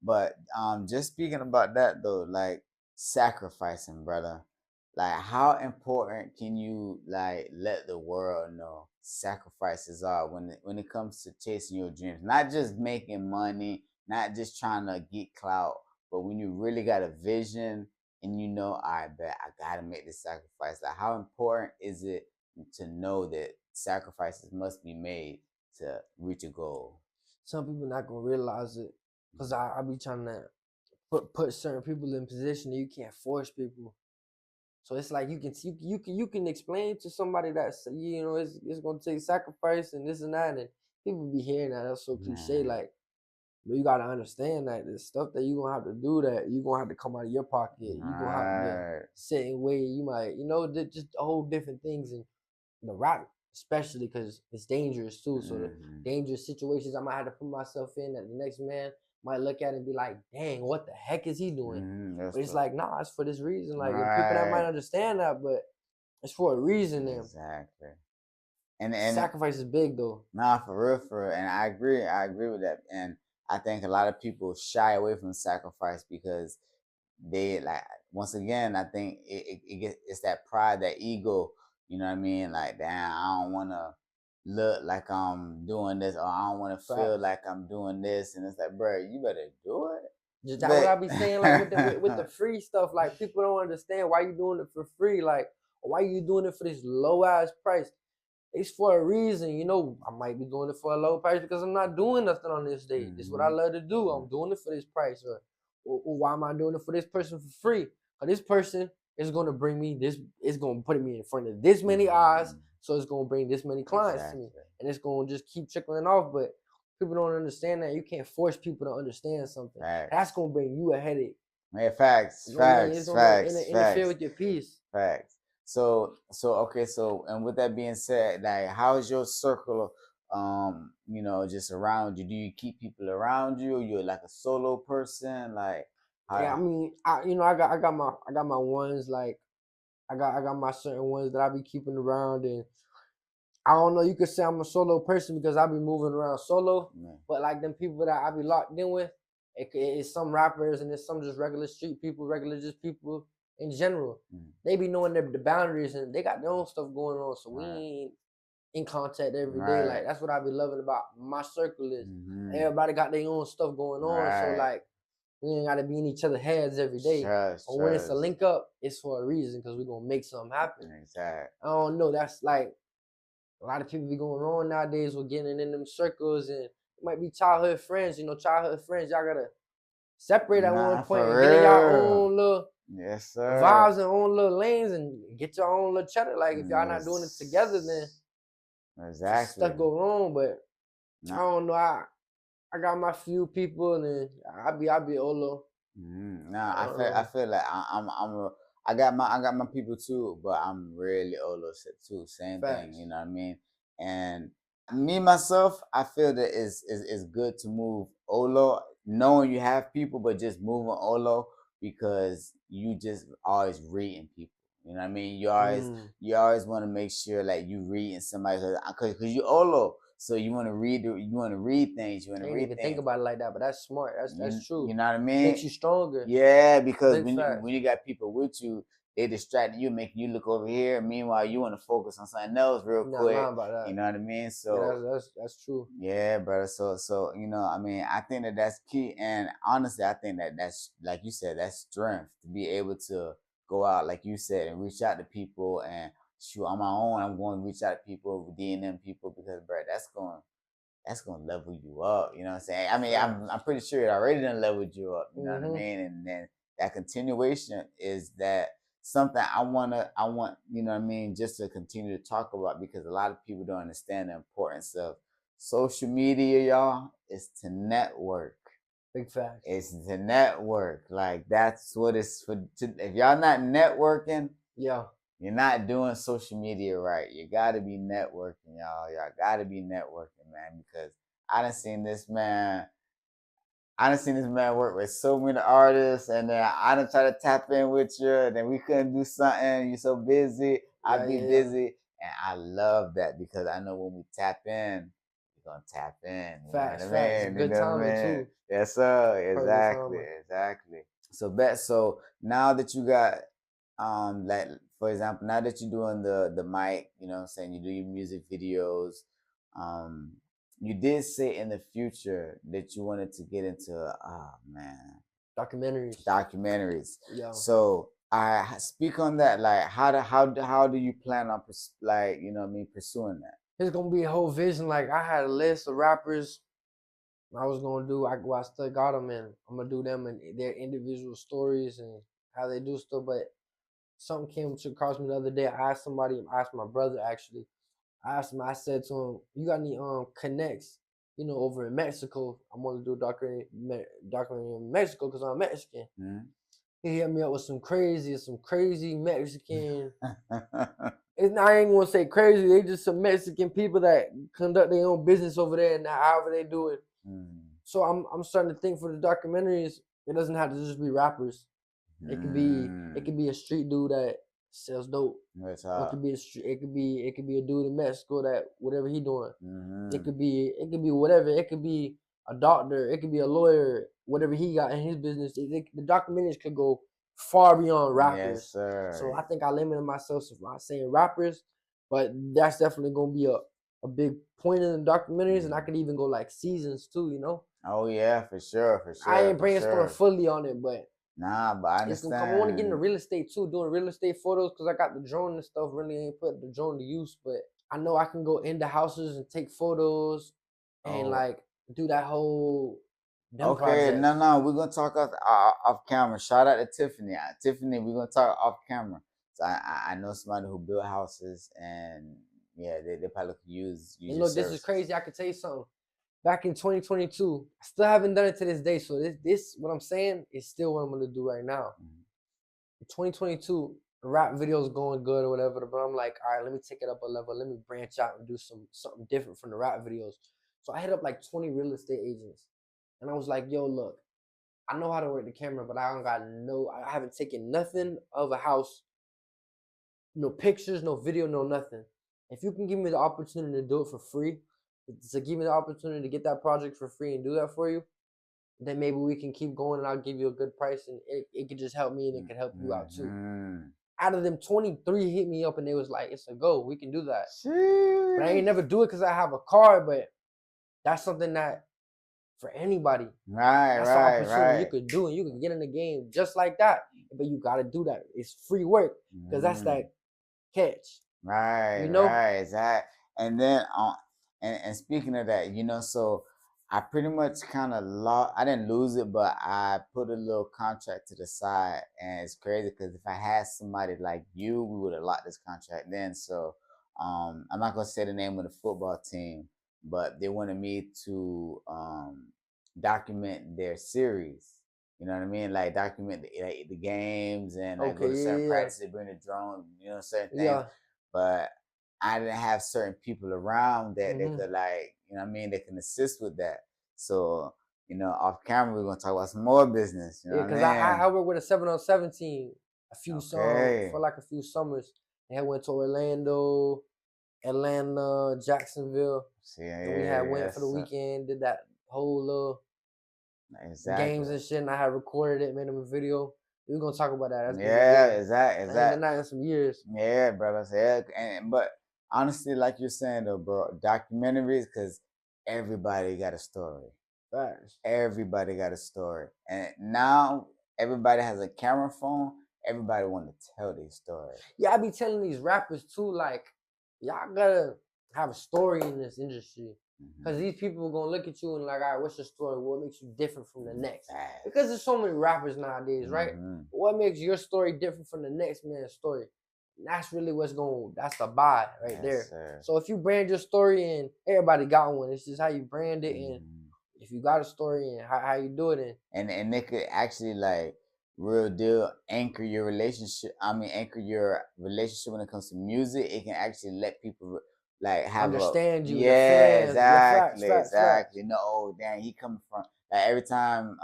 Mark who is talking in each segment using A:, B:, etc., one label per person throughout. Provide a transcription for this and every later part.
A: But just speaking about that though, like sacrificing, brother. Like how important can you like let the world know sacrifices are when it comes to chasing your dreams? Not just making money, not just trying to get clout, but when you really got a vision and you know, I bet I gotta make this sacrifice. Like how important is it to know that sacrifices must be made to reach a goal?
B: Some people not gonna realize it, cause I be trying to put certain people in position that you can't force people. So it's like you can explain to somebody that it's gonna take sacrifice and this and that, and people be hearing that. That's so cliche.
A: Man,
B: Like, but you gotta understand that the stuff that you gonna have to do, that you gonna have to come out of your pocket. You gonna have to
A: right.
B: sit and wait. You might just a whole different things in the rap, especially because it's dangerous too. So the
A: Hmm.
B: dangerous situations I might have to put myself in, that the next man might look at it and be like, "Dang, what the heck is he doing?"
A: That's
B: But it's
A: what.
B: like, nah, it's for this reason. Like, and people that might
A: Right.
B: understand that, but it's for a reason. And
A: Exactly. And
B: sacrifice is big though.
A: nah, for real, and I agree. I agree with that. And I think a lot of people shy away from sacrifice because they like once again. I think it's that pride, that ego. You know what I mean? Like, damn, I don't want to look like I'm doing this, or I don't want to feel
B: Facts.
A: like I'm doing this. And it's like, bro, you better do it.
B: Just that what
A: But
B: I be saying, like with the free stuff, like people don't understand why you doing it for free, like why you doing it for this low ass price. It's for a reason, I might be doing it for a low price because I'm not doing nothing on this day. This is what I
A: hmm
B: love to do. I'm doing it for this price, or why am I doing it for this person for free? Because this person is gonna bring me this. It's gonna put me in front of this many eyes,
A: hmm
B: so it's gonna bring this many clients to me,
A: exactly.
B: and it's gonna just keep trickling off. But people don't understand that you can't force people to understand something. That's
A: Facts.
B: gonna bring you a headache.
A: Yeah, facts,
B: You know what I mean? It's
A: facts,
B: gonna
A: facts,
B: interfere
A: facts,
B: with your peace.
A: facts. So okay, so and with that being said, like how's your circle just around you? Do you keep people around you, or you're like a solo person? Like
B: Yeah, I
A: how
B: mean, I got my ones, like I got my certain ones that I be keeping around, and I don't know. You could say I'm a solo person because I be moving around solo,
A: man.
B: but like them people that I be locked in with, it's some rappers and it's some just regular street people, regular just people in general.
A: Mm,
B: They be knowing the boundaries and they got their own stuff going on, so we
A: right,
B: ain't in contact every day.
A: right.
B: Like that's what I be loving about my circle is
A: Mm-hmm.
B: everybody got their own stuff going on, so
A: Right.
B: like we ain't gotta be in each other's heads every day.
A: Trust,
B: Or when it's a
A: trust.
B: link up, it's for a reason because we're gonna make something happen.
A: Exact.
B: I don't know. That's like a lot of people be going on nowadays with getting in them circles, and it might be childhood friends. Childhood friends, y'all gotta separate at one
A: Nah,
B: point
A: for
B: and get in y'all
A: real.
B: own little
A: Yes, sir.
B: vibes and own little lanes and get your own little cheddar. Like if y'all not doing it together, then
A: Yes.
B: stuff
A: Exactly.
B: go wrong. But I
A: Nah.
B: don't know. I got my few people, and then I be Olo.
A: Nah,
B: I don't
A: I
B: know.
A: feel like I got my people too, but I'm really Olo set too. Same thing,
B: Facts.
A: you know what I mean? And me myself, I feel that it's good to move Olo, knowing you have people, but just moving Olo because you just always reading people. You know what I mean?
B: Mm.
A: You always want to make sure like you reading somebody because you Olo. So you want to you want to read things. You want
B: I
A: to
B: ain't
A: read
B: even think
A: things.
B: about it like that, but that's smart. That's
A: You
B: true.
A: know what I mean?
B: Makes you stronger.
A: Yeah, because
B: Big facts.
A: when you got people with you, they distract you, making you look over here. Meanwhile, you want to focus on something else real
B: You're not
A: quick.
B: lying about
A: You
B: that.
A: know what I mean?
B: Yeah,
A: So
B: that's true.
A: yeah, brother. So I mean, I think that that's key. And honestly, I think that that's like you said, that's strength to be able to go out, like you said, and reach out to people. And shoot, on my own, I'm going to reach out to people, DM people because, bro, that's gonna level you up. You know what I'm saying? I mean,
B: Facts.
A: I'm pretty sure it already done leveled you up. You know what I
B: Mm-hmm.
A: mean? And then that continuation is that something I want, you know what I mean, just to continue to talk about because a lot of people don't understand the importance of social media, y'all. Is to network.
B: Big facts.
A: It's to network. Like that's what it's for. If y'all not networking,
B: Yeah.
A: you're not doing social media right. You gotta be networking, y'all. Y'all gotta be networking, man, because I done seen this man. I done seen this man work with so many artists, and then I done try to tap in with you, and then we couldn't do something. You're so busy. I
B: Yeah,
A: be
B: yeah, yeah.
A: busy, and I love that because I know when we tap in, you're gonna tap in. You know what
B: Facts,
A: I
B: facts.
A: mean? You
B: Good
A: know what I
B: timing
A: mean?
B: too.
A: Yes, sir.
B: Perfect
A: Exactly,
B: timing.
A: exactly. So now that you got like for example, now that you're doing the mic, you know what I'm saying, you do your music videos, um, you did say in the future that you wanted to get into man,
B: Documentaries.
A: documentaries.
B: Yeah.
A: So I speak on that. Like how do you plan on like you know what I mean pursuing that?
B: It's gonna be a whole vision. Like I had a list of rappers I was gonna do. I still got them, and I'm gonna do them and their individual stories and how they do stuff. But something came to across me the other day. I asked somebody. I asked my brother actually. I asked him. I said to him, "You got any connects? You know, over in Mexico. I'm gonna do a documentary in Mexico because I'm Mexican."
A: Mm-hmm.
B: He hit me up with some crazy Mexican. It's not, I ain't gonna say crazy. They just some Mexican people that conduct their own business over there, and however they do it.
A: Mm-hmm.
B: So I'm starting to think for the documentaries, it doesn't have to just be rappers. It could be a street dude that sells dope.
A: What's
B: Or it could
A: up?
B: be it could be a dude in Mexico that whatever he doing. It
A: Mm-hmm.
B: could be whatever. It could be a doctor. It could be a lawyer. Whatever he got in his business. The documentaries could go far beyond
A: Yes,
B: rappers. So
A: sir.
B: I think I limited myself to not saying rappers, but that's definitely gonna be a big point in the documentaries, and I
A: Mm.
B: could even go like seasons too. You know,
A: Oh yeah, for sure, for
B: I
A: sure,
B: ain't
A: for
B: brainstorming
A: sure.
B: fully on it, but
A: Nah, but I
B: it's gonna come. I want to get into
A: understand.
B: real estate too, doing real estate photos because I got the drone and stuff. Really ain't put the drone to use, but I know I can go into houses and take photos and
A: Oh,
B: like do that whole them
A: okay. No,
B: projects.
A: no, we're gonna talk off camera. Shout out to Tiffany. Tiffany, we're gonna talk off camera. So I know somebody who built houses, and yeah, they probably could use
B: And
A: your
B: look, this is
A: services.
B: crazy. I could tell you something. Back in 2022, I still haven't done it to this day. So this what I'm saying is still what I'm gonna do right now.
A: Mhm.
B: In 2022, the rap videos going good or whatever, but I'm like, all right, let me take it up a level. Let me branch out and do something different from the rap videos. So I hit up like 20 real estate agents, and I was like, yo, look, I know how to work the camera, but I haven't taken nothing of a house, no pictures, no video, no nothing. If you can give me the opportunity to do it for free, to give me the opportunity to get that project for free and do that for you, then maybe we can keep going and I'll give you a good price and it could just help me and it could help you out too.
A: Mhm.
B: Out of them, 23 hit me up and they was like, it's a go, we can do that. But I ain't
A: Sheesh.
B: never do it because I have a car, but that's something that for anybody,
A: Right,
B: that's an
A: right,
B: opportunity you
A: right.
B: could do and you can get in the game just like that. But you gotta do that. It's free work because that's
A: Mhm.
B: that catch,
A: Right,
B: you know?
A: right, exact. And then and speaking of that, you know, so I pretty much kind of lost. I didn't lose it, but I put a little contract to the side, and it's crazy because if I had somebody like you, we would have locked this contract then. So, I'm not gonna say the name of the football team, but they wanted me to document their series. You know what I mean? Like document the games and like go
B: Okay,
A: to certain
B: yeah,
A: practices, bring the drone, you know, certain
B: yeah,
A: things.
B: yeah.
A: But I didn't have certain people around that they
B: Mm-hmm.
A: could like, you know what I mean, they can assist with that. So, you know, off camera we're gonna talk about some more business, you know
B: Yeah,
A: what
B: because
A: I
B: I
A: mean?
B: worked with a 7-on-7 team for
A: Okay.
B: like a few summers. And I went to Orlando, Atlanta, Jacksonville,
A: See,
B: and we had
A: yeah,
B: went for the
A: yes,
B: weekend, did that whole little games
A: exactly.
B: and shit, and I had recorded it, made them a video. We're gonna talk about that. That's been a
A: Yeah,
B: year.
A: exact,
B: I ain't done
A: exact.
B: that in some years.
A: Yeah, brother. Yeah, and but honestly, like you're saying though, bro, documentaries, because everybody got a story.
B: Facts.
A: Everybody got a story, and now everybody has a camera phone. Everybody want to tell their story.
B: Yeah, I be telling these rappers too, like, y'all gotta have a story in this industry. Cause
A: Mm-hmm.
B: these people are gonna look at you and like, all right, what's your story? What makes you different from the next? Because
A: Facts.
B: there's so many rappers nowadays, right?
A: Mm-hmm.
B: What makes your story different from the next man's story? And that's really that's the buy right
A: Yes,
B: there.
A: sir.
B: So if you brand your story and everybody got one, it's just how you brand it and
A: Mm-hmm.
B: if you got a story and how you do it and
A: And they could actually like real deal anchor your relationship. I mean, anchor your relationship when it comes to music. It can actually let people like have a
B: understand you, your
A: yeah,
B: fans, your facts,
A: exactly,
B: facts, facts.
A: exactly. You know, oh damn, he coming from like every time.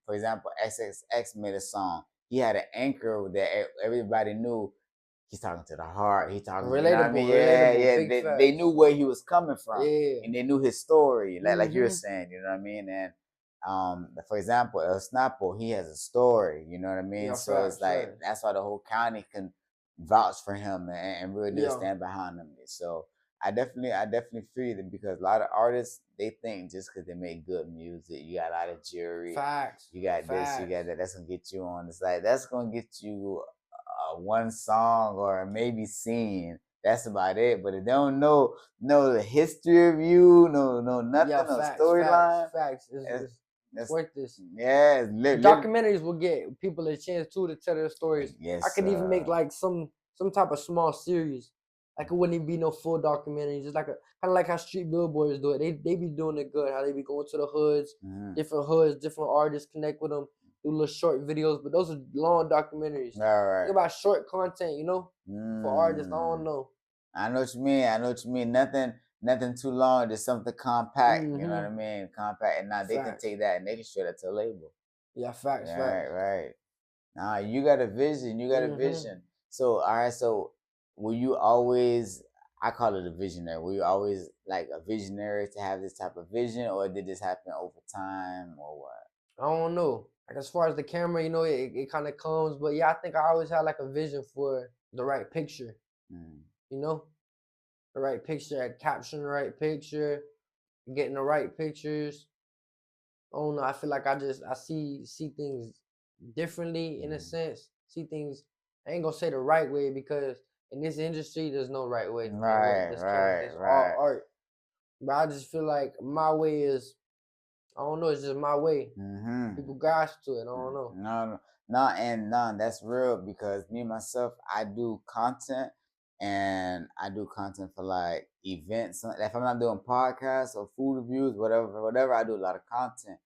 A: For example, XXX made a song. He had an anchor that everybody knew he's talking to the heart. He talking, you know what I
B: Relatable,
A: mean? Yeah,
B: relatable,
A: yeah.
B: big
A: They knew
B: facts.
A: where he was coming from,
B: Yeah.
A: and they knew his story, like you were
B: Mm-hmm.
A: saying. You know what I mean? And for example, El Snapo, he has a story. You know what I mean?
B: Yeah,
A: So it's
B: facts,
A: like
B: facts.
A: that's why the whole county can vouch for him and really do
B: Yeah.
A: stand behind him. So I definitely feel it because a lot of artists they think just because they make good music, you got a lot of jury,
B: Facts.
A: you got this, you got
B: Facts.
A: that. That's gonna get you on. It's like that's gonna get you one song or maybe scene. That's about it. But if they don't know the history of you, no
B: Yeah,
A: nothing, no
B: facts, facts,
A: storyline.
B: facts.
A: It's,
B: It's
A: it's
B: worth this.
A: yeah, it's
B: And documentaries will get people a chance too to tell their stories. I
A: yes,
B: could even make like some type of small series. Like it wouldn't even be no full documentary, just like a kind of like how street billboards do it. They be doing it good. How they be going to the hoods, different artists connect with them, do little short videos. But those are long documentaries.
A: all
B: Think
A: right.
B: about short content, for artists. I don't
A: Mm.
B: know.
A: I know what you mean. I know what you mean. Nothing too long. Just something compact. You know what I
B: Mm-hmm.
A: mean? Compact, and now they can
B: Facts.
A: take that and they can show that to a label.
B: Yeah, facts,
A: Right,
B: facts.
A: right. Nah, you got a vision. You got a
B: Mm-hmm.
A: vision. So, all right. So, were you always? I call it a visionary. Were you always like a visionary to have this type of vision, or did this happen over time, or what?
B: I don't know. Like as far as the camera, it kind of comes. But yeah, I think I always had like a vision for the right picture.
A: Mm.
B: You know, the right picture, capturing the right picture, getting the right pictures. I don't know. I feel like I see things differently in a
A: Mm.
B: sense. See things. I ain't gonna say the right way because in this industry there's no right way in what
A: Right,
B: this camera.
A: right,
B: It's all
A: right.
B: art. But I just feel like my way is. I don't know. It's just my way.
A: Mm-hmm.
B: People guys to it. I don't know.
A: No, and none. That's real because me myself, I do content, and I do content for like events. If I'm not doing podcasts or food reviews, whatever, I do a lot of content.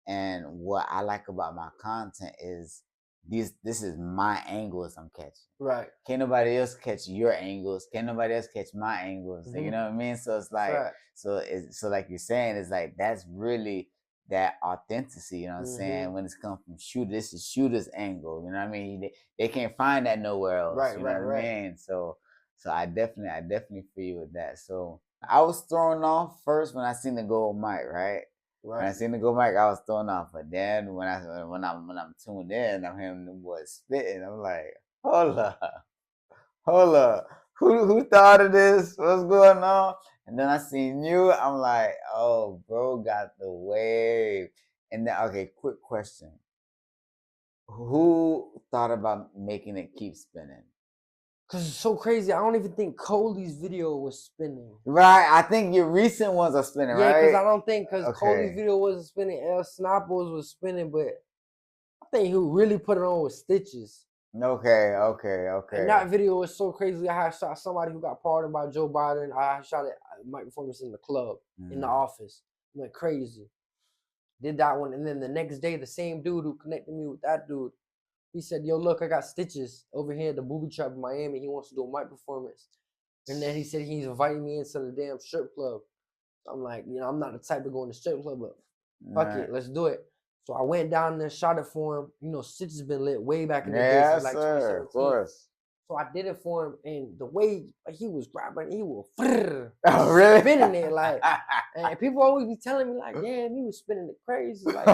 A: And what I like about my content is this is my angles I'm catching.
B: Right.
A: Can't nobody else catch your angles. Can't nobody else catch my angles. You
B: Mm-hmm.
A: know what I mean? So it's like
B: Facts.
A: so like you're saying, it's like that's really that authenticity, you know what I'm
B: Mm-hmm.
A: saying? When it's come from shooter, this is shooter's angle, you know what I mean? They can't find that nowhere else,
B: Right,
A: you know
B: right,
A: what I
B: right,
A: mean? So I definitely feel you with that. So I was thrown off first when I seen the gold mic, right? When I
B: right.
A: seen the go mic, I was thrown off. But then when I'm tuned in, I'm hearing the boys spitting. I'm like, hold up, hold up. Who thought of this? What's going on? And then I seen you. I'm like, oh, bro, got the wave. And then okay, quick question: who thought about making it keep spinning?
B: Cause it's so crazy. I don't even think Coley's video was spinning.
A: Right, I think your recent ones are spinning,
B: Yeah, cause
A: right?
B: I don't think cause Coley's
A: Okay,
B: video wasn't spinning. El Snappos was spinning, but I think who really put it on was Stitches.
A: okay, okay,
B: And
A: okay.
B: that video was so crazy. I had shot somebody who got pardoned by Joe Biden. I shot it Mike performance in the club, in the
A: Mm.
B: office. Went crazy. Did that one, and then the next day, the same dude who connected me with that dude, he said, "Yo, look, I got Stitches over here at the booby trap in Miami. He wants to do a mic performance." And then he said he's inviting me into the damn strip club. I'm like, I'm not the type to go in the strip club, but fuck
A: Right.
B: it, let's do it. So I went down there, shot it for him. Stitches been lit way back in the day since
A: Yes,
B: like
A: sir. Of
B: 2017.
A: course.
B: So I did it for him, and the way he was grabbing, he was
A: Oh, really?
B: spinning it like, and people always be telling me like, damn, he was spinning it crazy, like.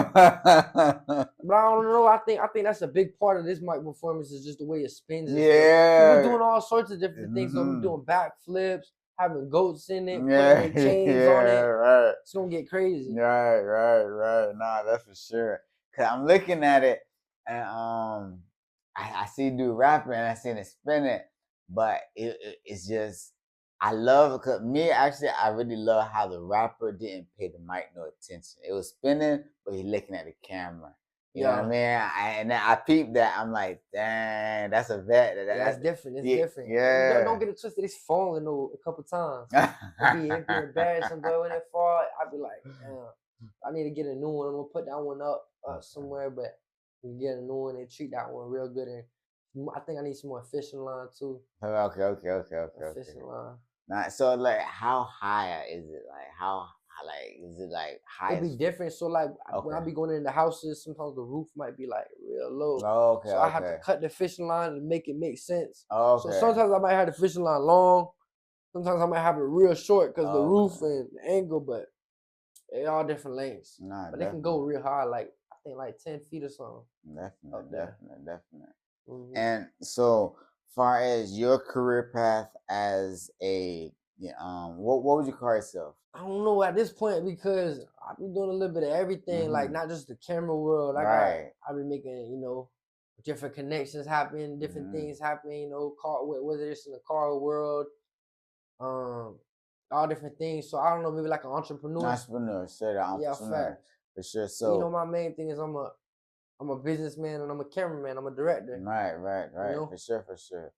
B: But I don't know. I think that's a big part of this mic performance is just the way it spins and stuff. People
A: Yeah.
B: doing all sorts of different things. They'll be
A: Hmm.
B: doing backflips, having goats in it, putting
A: Yeah,
B: their chains on
A: yeah,
B: it.
A: right.
B: It's gonna get crazy.
A: Right. Nah, that's for sure. Cause I'm looking at it and I see dude rapping and I seen it spinning, but it's just I love it cause me actually I really love how the rapper didn't pay the mic no attention. It was spinning, but he looking at the camera. You know what I
B: Yeah,
A: mean? And then I peeped that. I'm like, dang, that's a vet.
B: yeah, it's different. It's
A: Yeah,
B: different. And don't
A: yeah.
B: get it twisted. It's falling though a couple times. It be embarrassing, but when it fall, I be like, damn, I need to get a new one. I'm gonna put that one up somewhere, but you can get a new one and treat that one real good. And I think I need some more fishing line too.
A: Okay.
B: A fishing line.
A: Now, so like, how high is it? Like, how like is it like high
B: It be
A: as
B: different. So like when I
A: okay.
B: be going in the houses, sometimes the roof might be like real low.
A: Oh, okay,
B: So I have to
A: okay.
B: cut the fishing line and make it make sense. So
A: Okay.
B: sometimes I might have the fishing line long. Sometimes I might have it real short because the roof
A: Okay.
B: and the angle, but they all different lengths.
A: Nah,
B: But they can go
A: definitely.
B: real high, like I think like 10 feet or something
A: Definitely,
B: up there.
A: definitely, definitely.
B: Hmm.
A: And so far as your career path as a yeah, what would you call yourself?
B: I don't know at this point because I've been doing a little bit of everything, like
A: Mm-hmm.
B: not just the camera world.
A: Right.
B: I've been making, different connections happen, different
A: Mm-hmm.
B: things happen, whether it's in the car world, um, all different things. So I don't know, maybe like an entrepreneur.
A: Entrepreneur, straight up
B: Yeah,
A: entrepreneur.
B: facts.
A: For sure.
B: But
A: So
B: my main thing is I'm a businessman and I'm a cameraman. I'm a director.
A: right, right,
B: You
A: right.
B: know.
A: For sure, for sure.